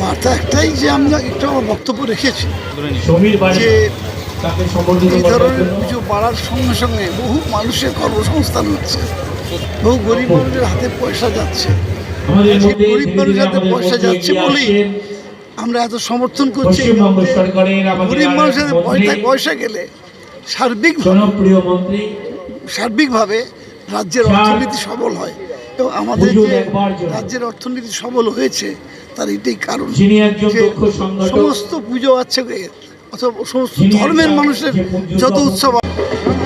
বার্তা একটাই যে আমি একটু আমার বক্তব্য রেখেছি যে এই ধরনের পুজো বাড়ার সঙ্গে সঙ্গে বহু মানুষের কর্মসংস্থান হচ্ছে, বহু গরিব মানুষের হাতে পয়সা যাচ্ছে। গরিব মানুষের হাতে পয়সা যাচ্ছে বলেই আমরা এত সমর্থন করছি। গরিব মানুষের পয়সা গেলে সার্বিকভাবে রাজ্যের অর্থনীতি সবল হয়, এবং আমাদের যে রাজ্যের অর্থনীতি সবল হয়েছে তার এটাই কারণ যে সমস্ত পুজো আছে অথবা সমস্ত ধর্মের মানুষের যত উৎসব,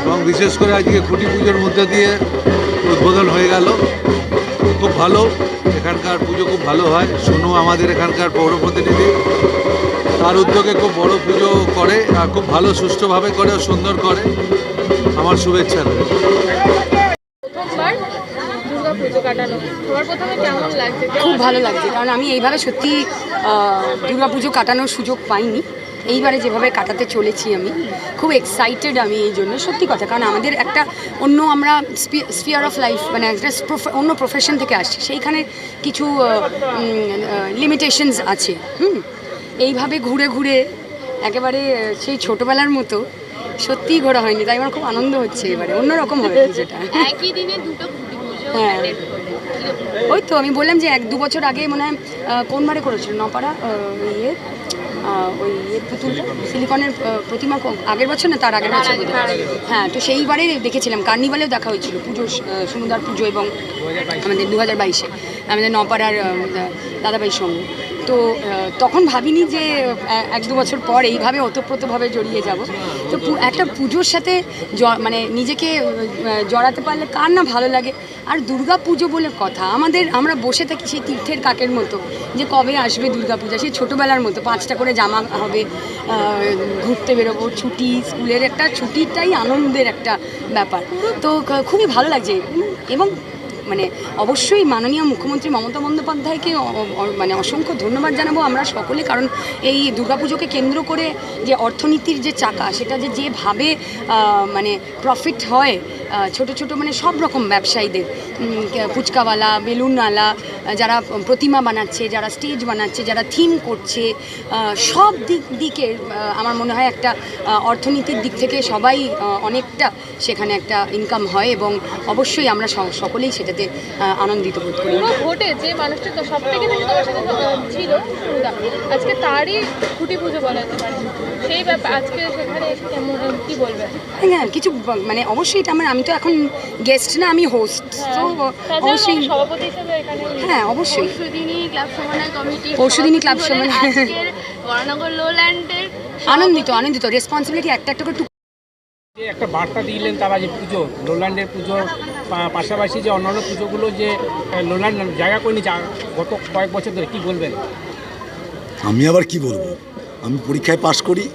এবং বিশেষ করে আজকে খুঁটি পুজোর মধ্যে দিয়ে উদ্বোধন হয়ে গেল। খুব ভালো, এখানকার পুজো খুব ভালো হয়। সোনু আমাদের এখানকার পৌর প্রতিনিধি, তার উদ্যোগে খুব বড় পুজো করে আর খুব ভালো সুষ্ঠুভাবে করে, সুন্দর করে। আমার শুভেচ্ছা রইল। খুব ভালো লাগছে, কারণ আমি এইভাবে সত্যি দুর্গাপুজো কাটানোর সুযোগ পাইনি। এইবারে যেভাবে কাটাতে চলেছি আমি খুব এক্সাইটেড আমি এই জন্য, সত্যি কথা। কারণ আমাদের একটা অন্য আমরা স্ফিয়ার অফ লাইফ মানে একটা অন্য প্রফেশন থেকে আসছি, সেইখানে কিছু লিমিটেশনস আছে। এইভাবে ঘুরে ঘুরে একেবারে সেই ছোটোবেলার মতো সত্যিই ঘোরা হয়নি, তাই আমার খুব আনন্দ হচ্ছে। এবারে অন্যরকম হবে পুজোটা। একই দিনে দুটো হ্যাঁ, ওই তো আমি বললাম যে 1-2 বছর আগে মনে হয় কোন বারে করেছিল নপাড়া ওই পুতুলটা সিলিকনের প্রতিমা আগের বছর না তার আগের বছর, হ্যাঁ। তো সেইবারে দেখেছিলাম, কার্নিভালেও দেখা হয়েছিল পুজো, সমুদ্র পুজো, এবং আমাদের 2022-এ আমাদের নপাড়ার দাদাভাইয়ের সঙ্গে। তো তখন ভাবিনি যে 1-2 বছর পর এইভাবে ওতপ্রোতভাবে জড়িয়ে যাব। তো একটা পুজোর সাথে মানে নিজেকে জড়াতে পারলে কার না ভালো লাগে। আর দুর্গা পুজো বলে কথা, আমরা বসে থাকি সেই তীর্থের কাকের মতো যে কবে আসবে দুর্গা পূজা, সেই ছোটোবেলার মতো 5টা করে জামা হবে, ঘুরতে বেরোবো, ছুটি, স্কুলের একটা ছুটিটাই আনন্দের একটা ব্যাপার। তো খুবই ভালো লাগছে। এবং মানে অবশ্যই মাননীয় মুখ্যমন্ত্রী মমতা বন্দ্যোপাধ্যায়কে মানে অসংখ্য ধন্যবাদ জানাবো আমরা সকলে, কারণ এই দুর্গাপুজোকে কেন্দ্র করে যে অর্থনীতির যে চাকা, সেটা যেভাবে মানে প্রফিট হয় ছোট ছোট মানে সব রকম ব্যবসায়ীদের, ফুচকাওয়ালা, বেলুনওয়ালা, যারা প্রতিমা বানাচ্ছে, যারা স্টেজ বানাচ্ছে, যারা থিম করছে, সব দিকে আমার মনে হয় একটা অর্থনীতির দিক থেকে সবাই অনেকটা সেখানে একটা ইনকাম হয়, এবং অবশ্যই আমরা সকলেই সেটাতে আনন্দিত বোধ করি। ভোটে যে মানুষটা সব থেকে বেশি তোমার সাথে ছিল আজকে তারই খুঁটি পুজো বলা যেতে পারে, সেই ব্যাপার আজকে সেখানে কেমন কি বলবে? হ্যাঁ, কিছু মানে অবশ্যই এটা আমি তো এখন গেস্ট না, আমি হোস্ট, তো অবশ্যই সভাপতি হিসেবে এখানে। হ্যাঁ, অবশ্যই পরশুদিনই ক্লাব সমন্বয় বরানগর লোল্যান্ডের আনন্দিত রেসপন্সিবিলিটি একটা একটা বার্তা দিলেন তারা যে পুজো, লোল্যান্ডের পুজোর পাশাপাশি যে অন্যান্য পুজোগুলো যে লোল্যান্ড জায়গা করে নিচ্ছে গত কয়েক বছর ধরে, কি বলবেন? আমি আবার কি বলবো, আমি পরীক্ষায় পাশ করি,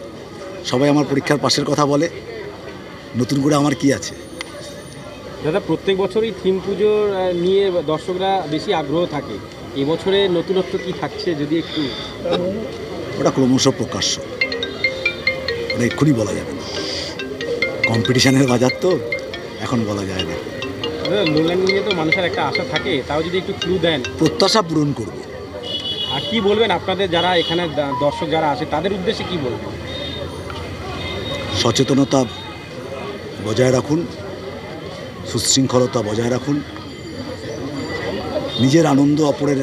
সবাই আমার পরীক্ষার পাশের কথা বলে, নতুন করে আমার কি আছে? দাদা, প্রত্যেক বছরই থিম পুজো নিয়ে দর্শকরা বেশি আগ্রহ থাকে, এবছরে নতুনত্ব কি থাকছে যদি একটু? ওটা ক্রমশ প্রকাশ্য, ওটা এক্ষুনি বলা যাবে না, কম্পিটিশানের বাজার তো, এখন বলা যায় না। লোল্যান্ড নিয়ে তো মানুষের একটা আশা থাকে, তাও যদি একটু ক্লু দেন। প্রত্যাশা পূরণ করব। আর কি বলবেন আপনাদের যারা এখানে দর্শক যারা আসে তাদের উদ্দেশ্যে কি বলবেন? সচেতনতা বজায় রাখুন, সুশৃঙ্খলতা বজায় রাখুন, নিজের আনন্দ অপরের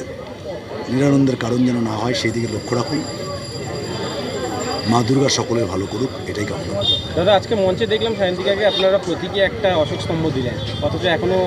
নিরানন্দের কারণ যেন না হয় সেই দিকে লক্ষ্য রাখুন। মা দুর্গা সকলের ভালো করুক, এটাই কামনা। দাদা, আজকে মঞ্চে দেখলাম সায়ন্তিকাকে আপনারা প্রতীকী একটা অশোক স্তম্ভ দিলেন, অথচ এখনো